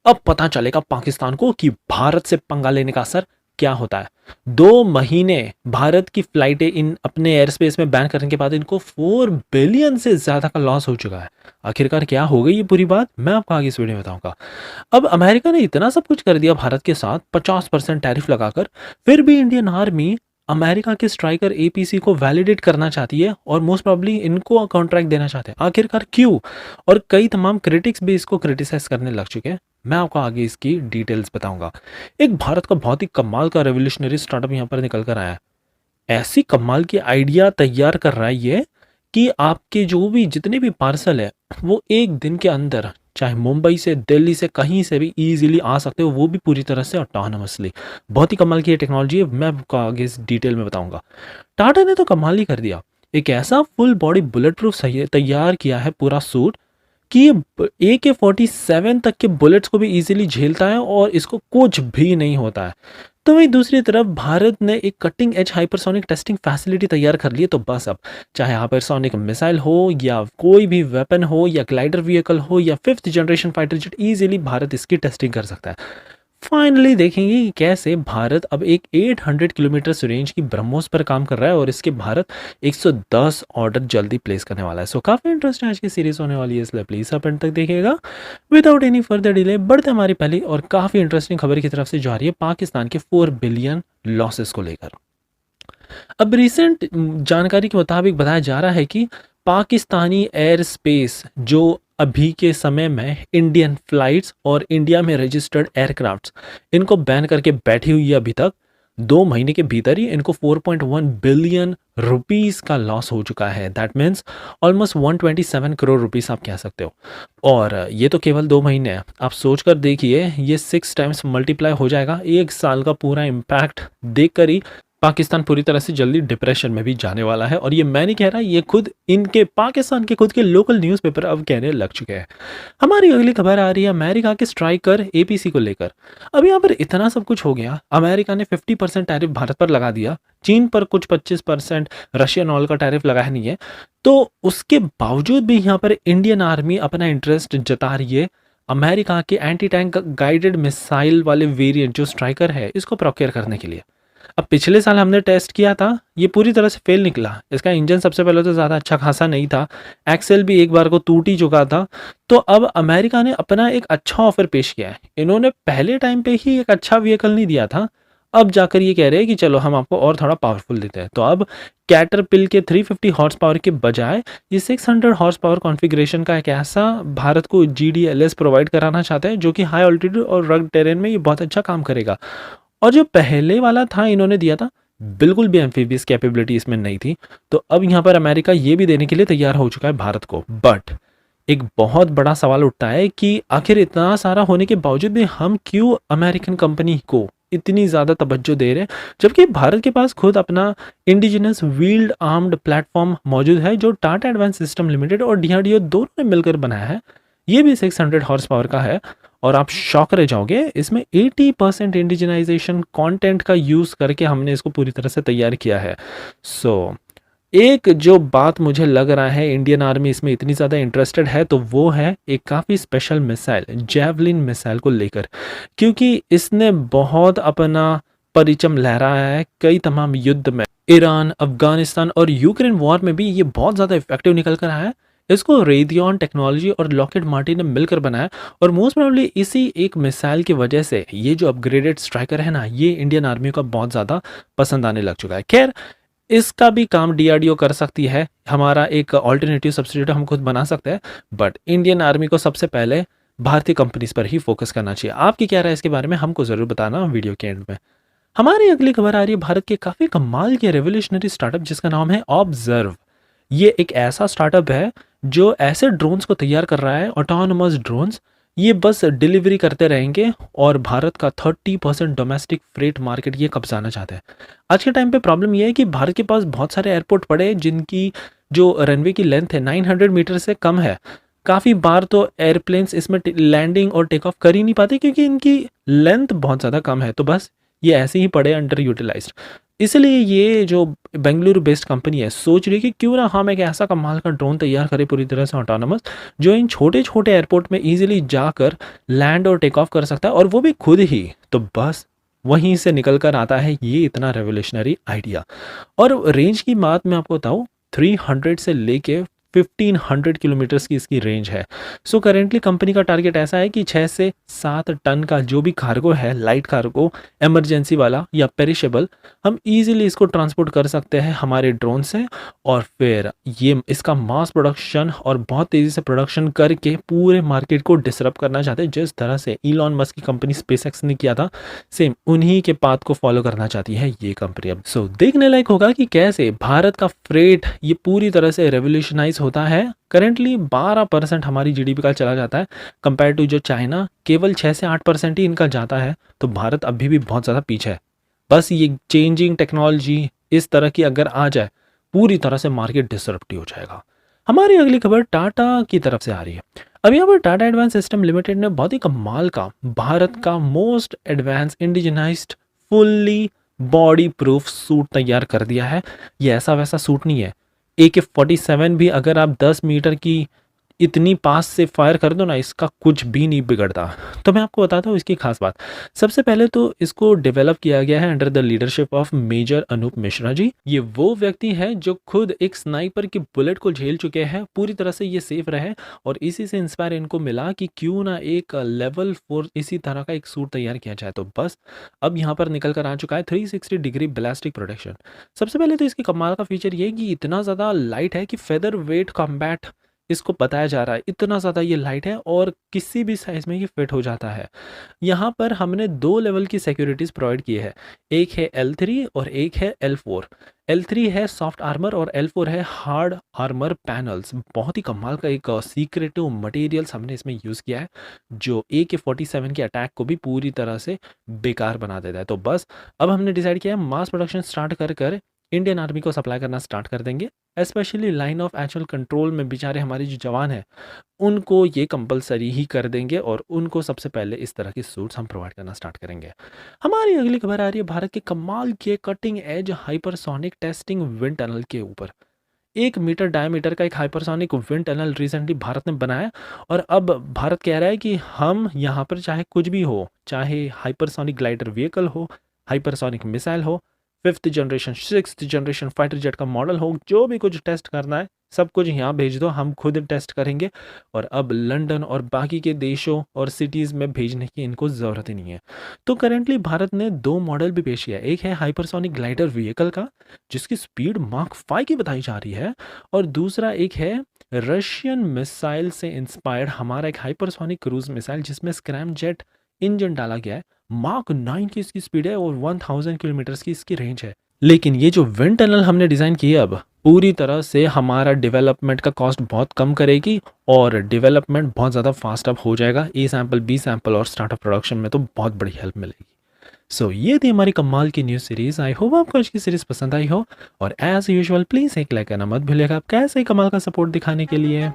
अब पता चलेगा पाकिस्तान को कि भारत से पंगा लेने का असर क्या होता है। 2 महीने भारत की फ्लाइटें इन अपने एयर स्पेस में बैन करने के बाद इनको 4 बिलियन से ज्यादा का लॉस हो चुका है। आखिरकार क्या हो गई ये पूरी बात, मैं आपको आगे इस वीडियो में बताऊंगा। अब अमेरिका ने इतना सब कुछ कर दिया भारत के साथ 50% टैरिफ लगाकर, फिर भी इंडियन आर्मी अमेरिका के स्ट्राइकर एपीसी को वैलिडेट करना चाहती है और मोस्ट प्रॉब्ली इनको कॉन्ट्रैक्ट देना चाहते हैं। आखिरकार क्यों? और कई तमाम क्रिटिक्स भी इसको क्रिटिसाइज करने लग चुके हैं। मैं आपको आगे इसकी डिटेल्स बताऊंगा। एक भारत का बहुत ही कमाल का रेवोल्यूशनरी स्टार्टअप यहाँ पर निकल कर आया है। ऐसी कमाल की आइडिया तैयार कर रहा है ये कि आपके जो भी जितने भी पार्सल है वो एक दिन के अंदर चाहे मुंबई से दिल्ली से कहीं से भी इजीली आ सकते हो, वो भी पूरी तरह से ऑटोनोमसली। बहुत ही कमाल की ये टेक्नोलॉजी है, मैं आपको आगे इस डिटेल में बताऊंगा। टाटा ने तो कमाल ही कर दिया। एक ऐसा फुल बॉडी बुलेट प्रूफ तैयार किया है पूरा सूट कि ये AK-47 तक के बुलेट्स को भी इजीली झेलता है और इसको कुछ भी नहीं होता है। तो वहीं दूसरी तरफ भारत ने एक cutting edge hypersonic testing facility तैयार कर ली है। तो बस अब चाहे हाइपरसोनिक मिसाइल हो या कोई भी वेपन हो या ग्लाइडर व्हीकल हो या 5th generation fighter jet, easily Bharat इसकी टेस्टिंग कर सकता है। फाइनली देखेंगे कि कैसे भारत अब एक 800 किलोमीटर रेंज की ब्रह्मोस पर काम कर रहा है और इसके भारत 110 ऑर्डर जल्दी प्लेस करने वाला है। सो काफी इंटरेस्टिंग आज की सीरीज होने वाली है, इसलिए प्लीज आप एंड तक देखिएगा। विदाउट एनी फर्दर डिले बढ़ते हमारी पहली और काफी इंटरेस्टिंग खबर की तरफ से जो आ रही है पाकिस्तान के 4 बिलियन लॉसेस को लेकर। अब रिसेंट जानकारी के मुताबिक बताया जा रहा है कि पाकिस्तानी एयर स्पेस जो अभी के समय में इंडियन फ्लाइट्स और इंडिया में रजिस्टर्ड एयरक्राफ्ट्स इनको बैन करके बैठी हुई है अभी तक। 2 महीने के भीतर ही इनको 4.1 बिलियन रुपीस का लॉस हो चुका है। That means almost 127 crore rupees आप कह सकते हो। और ये तो केवल 2 महीने हैं, आप सोच कर देखिए ये 6 टाइम्स मल्टीप्लाई हो जाएगा। 1 साल का पूरा इम्पैक्ट देखकर ही पाकिस्तान पूरी तरह से जल्दी डिप्रेशन में भी जाने वाला है। और ये मैं नहीं कह रहा, ये खुद इनके पाकिस्तान के खुद के लोकल न्यूज़पेपर अब कहने लग चुके हैं। हमारी अगली खबर आ रही है अमेरिका के स्ट्राइकर एपीसी को लेकर। अब यहाँ पर इतना सब कुछ हो गया, अमेरिका ने 50% टैरिफ भारत पर लगा दिया, चीन पर कुछ 25%, रशियन ऑयल का टैरिफ लगाया नहीं है। तो उसके बावजूद भी यहाँ पर इंडियन आर्मी अपना इंटरेस्ट जता रही है अमेरिका के एंटी टैंक गाइडेड मिसाइल वाले वेरिएंट जो स्ट्राइकर है इसको प्रोक्योर करने के लिए। अब पिछले साल हमने टेस्ट किया था, ये पूरी तरह से फेल निकला। इसका इंजन सबसे पहले तो ज़्यादा अच्छा खासा नहीं था, एक्सेल भी एक बार को टूट ही चुका था। तो अब अमेरिका ने अपना एक अच्छा ऑफर पेश किया है। इन्होंने पहले टाइम पे ही एक अच्छा व्हीकल नहीं दिया था, अब जाकर ये कह रहे हैं कि चलो हम आपको और थोड़ा पावरफुल देते हैं। तो अब कैटरपिल के 350 हॉर्स पावर के बजाय ये 600 हॉर्स पावर कॉन्फ़िगरेशन का एक ऐसा भारत को GDLS प्रोवाइड कराना चाहते हैं जो कि हाई ऑल्टीट्यूड और रग टेरेन में ये बहुत अच्छा काम करेगा। और जो पहले वाला था इन्होंने दिया था, बिल्कुल भी एम्फीबियस कैपेबिलिटी इसमें नहीं थी। तो अब यहाँ पर अमेरिका ये भी देने के लिए तैयार हो चुका है भारत को। बट एक बहुत बड़ा सवाल उठता है कि आखिर इतना सारा होने के बावजूद भी हम क्यों अमेरिकन कंपनी को इतनी ज़्यादा तवज्जो दे रहे हैं, जबकि भारत के पास खुद अपना इंडिजिनस व्हील्ड आर्म्ड प्लेटफॉर्म मौजूद है जो टाटा एडवांस सिस्टम लिमिटेड और DRDO दोनों ने मिलकर बनाया है। ये भी 600 हॉर्स पावर का है और आप शॉक रह जाओगे, इसमें 80% इंडिजिनाइजेशन कंटेंट का यूज़ करके हमने इसको पूरी तरह से तैयार किया है। सो एक जो बात मुझे लग रहा है इंडियन आर्मी इसमें इतनी ज़्यादा इंटरेस्टेड है तो वो है एक काफ़ी स्पेशल मिसाइल, जेवलिन मिसाइल को लेकर, क्योंकि इसने बहुत अपना परिचम लहराया है कई तमाम युद्ध में। ईरान, अफगानिस्तान और यूक्रेन वॉर में भी ये बहुत ज़्यादा इफेक्टिव निकल कर आया है। इसको रेडियन टेक्नोलॉजी और लॉकहीड मार्टिन ने मिलकर बनाया और मोस्ट प्रोबेबली इसी एक मिसाइल की वजह से ये जो अपग्रेडेड स्ट्राइकर है ना, ये इंडियन आर्मी को बहुत ज़्यादा पसंद आने लग चुका है। खैर इसका भी काम DRDO कर सकती है, हमारा एक ऑल्टरनेटिव सब्स्टिट्यूट हम खुद बना सकते हैं। बट इंडियन आर्मी को सबसे पहले भारतीय कंपनीज पर ही फोकस करना चाहिए। आपकी क्या राय है इसके बारे में, हमको ज़रूर बताना वीडियो के एंड में। हमारी अगली खबर आ रही है भारत के काफ़ी कमाल के रेवोल्यूशनरी स्टार्टअप जिसका नाम है ऑब्जर्व। ये एक ऐसा स्टार्टअप है जो ऐसे ड्रोन्स को तैयार कर रहा है, ऑटोनोमस ड्रोन्स। ये बस डिलीवरी करते रहेंगे और भारत का 30% डोमेस्टिक फ्रेट मार्केट ये कब्जाना चाहते हैं। आज के टाइम पे प्रॉब्लम ये है कि भारत के पास बहुत सारे एयरपोर्ट पड़े हैं जिनकी जो रनवे की लेंथ है 900 मीटर से कम है। काफ़ी बार तो एयरप्लेन्स इसमें लैंडिंग और टेक ऑफ कर ही नहीं पाते क्योंकि इनकी लेंथ बहुत ज़्यादा कम है। तो बस ये ऐसे ही पड़े अंडर यूटिलाइज्ड। इसलिए ये जो बेंगलुरु बेस्ड कंपनी है सोच रही है कि क्यों ना हम एक ऐसा कमाल का ड्रोन तैयार करें पूरी तरह से ऑटोनोमस, जो इन छोटे छोटे एयरपोर्ट में इजीली जाकर लैंड और टेक ऑफ कर सकता है, और वो भी खुद ही। तो बस वहीं से निकल कर आता है ये इतना रेवोल्यूशनरी आइडिया। और रेंज की बात मैं आपको बताऊँ, 300 से लेके 1500 किलोमीटर्स की इसकी रेंज है। सो करेंटली कंपनी का टारगेट ऐसा है कि 6 से 7 टन का जो भी कार्गो है, लाइट कार्गो, इमरजेंसी वाला या पेरिशेबल, हम इजीली इसको ट्रांसपोर्ट कर सकते हैं हमारे ड्रोन से। और फिर ये इसका मास प्रोडक्शन और बहुत तेज़ी से प्रोडक्शन करके पूरे मार्केट को डिसरप्ट करना चाहते हैं, जिस तरह से इलॉन मस्क की कंपनी स्पेसएक्स ने किया था, सेम उन्हीं के पाथ को फॉलो करना चाहती है ये कंपनी अब। सो देखने लायक होगा कि कैसे भारत का फ्रेट ये पूरी तरह से रेवोल्यूशनाइज होता है। करेंटली 12% हमारी जीडीपी का चला जाता है, कंपेयर टू जो चाइना केवल 6 से 8% ही इनका जाता है। तो भारत अभी भी बहुत ज़्यादा पीछे है। बस ये चेंजिंग टेक्नोलॉजी इस तरह की अगर आ जाए, पूरी तरह से मार्केट डिसरप्टिव हो जाएगा। हमारी अगली खबर टाटा की तरफ से आ रही है। अब यहाँ पर टाटा एडवांस सिस्टम लिमिटेड ने बहुत ही कमाल का भारत का most advance indigenised fully body proof suit तैयार कर दिया है। ये ऐसा वैसा सूट नहीं है। AK-47 भी अगर आप 10 मीटर की इतनी पास से फायर कर दो ना, इसका कुछ भी नहीं बिगड़ता। तो मैं आपको बताता हूँ इसकी खास बात। सबसे पहले तो इसको डेवलप किया गया है under the leadership of major Anoop Mishra ji. ये वो व्यक्ति हैं जो खुद एक स्नाइपर की बुलेट को झेल चुके हैं, पूरी तरह से ये सेफ रहे, और इसी से इंस्पायर इनको मिला कि क्यों ना एक लेवल 4 इसी तरह का एक सूट तैयार किया जाए। तो बस अब यहाँ पर निकल कर आ चुका है 360 डिग्री बैलिस्टिक प्रोटेक्शन। सबसे पहले तो इसकी कमाल का फीचर ये है कि इतना ज़्यादा लाइट है कि फेदर वेट कॉम्बैट इसको बताया जा रहा है, इतना ज़्यादा ये लाइट है और किसी भी साइज़ में ये फिट हो जाता है। यहाँ पर हमने 2 लेवल की सिक्योरिटीज़ प्रोवाइड की है, एक है L3 और एक है L4। L3 है सॉफ्ट आर्मर और L4 है हार्ड आर्मर पैनल्स। बहुत ही कमाल का एक सीक्रेटिव मटेरियल्स हमने इसमें यूज़ किया है, जो AK-47 के अटैक को भी पूरी तरह से बेकार बना देता है। तो बस अब हमने डिसाइड किया है मास प्रोडक्शन स्टार्ट कर इंडियन आर्मी को सप्लाई करना स्टार्ट कर देंगे। Specially line of actual control में बेचारे हमारे जो जवान हैं, उनको ये कंपलसरी ही कर देंगे और उनको सबसे पहले इस तरह की सूट्स हम प्रोवाइड करना स्टार्ट करेंगे। हमारी अगली खबर आ रही है भारत के कमाल के cutting edge hypersonic testing wind tunnel के ऊपर। 1 मीटर डायमीटर का एक hypersonic wind tunnel recently Bharat ने बनाया, और अब भारत कह रहा है कि हम यहाँ पर चाहे कुछ भी हो, चाहे हाइपरसोनिक ग्लाइडर व्हीकल हो, हाइपरसोनिक मिसाइल हो, 5th generation 6th generation fighter jet का मॉडल हो, जो भी कुछ टेस्ट करना है सब कुछ यहाँ भेज दो, हम खुद टेस्ट करेंगे। और अब लंदन और बाकी के देशों और सिटीज़ में भेजने की इनको ज़रूरत ही नहीं है। तो करेंटली भारत ने 2 मॉडल भी पेश किया है। एक है हाइपरसोनिक ग्लाइडर व्हीकल का, जिसकी स्पीड मार्क 5 की बताई जा रही है, और दूसरा एक है रशियन मिसाइल से इंस्पायर्ड हमारा एक हाइपरसोनिक क्रूज मिसाइल, जिसमें स्क्रैम जेट इंजन डाला गया है। मार्क 9 की इसकी स्पीड है और 1000 किलोमीटर्स की इसकी रेंज है। लेकिन ये जो विंड टनल हमने डिज़ाइन की है, अब पूरी तरह से हमारा डेवलपमेंट का कॉस्ट बहुत कम करेगी और डेवलपमेंट बहुत ज़्यादा फास्ट अप हो जाएगा। A सैंपल, B सैंपल और स्टार्टअप प्रोडक्शन में तो बहुत बड़ी हेल्प मिलेगी। सो ये थी हमारी कमाल की न्यूज़ सीरीज़। आई होप आपको आज की सीरीज़ पसंद आई हो, और एज यूजुअल प्लीज़ एक लाइक करना मत भूलिएगा आप कैसे कमाल का सपोर्ट दिखाने के लिए।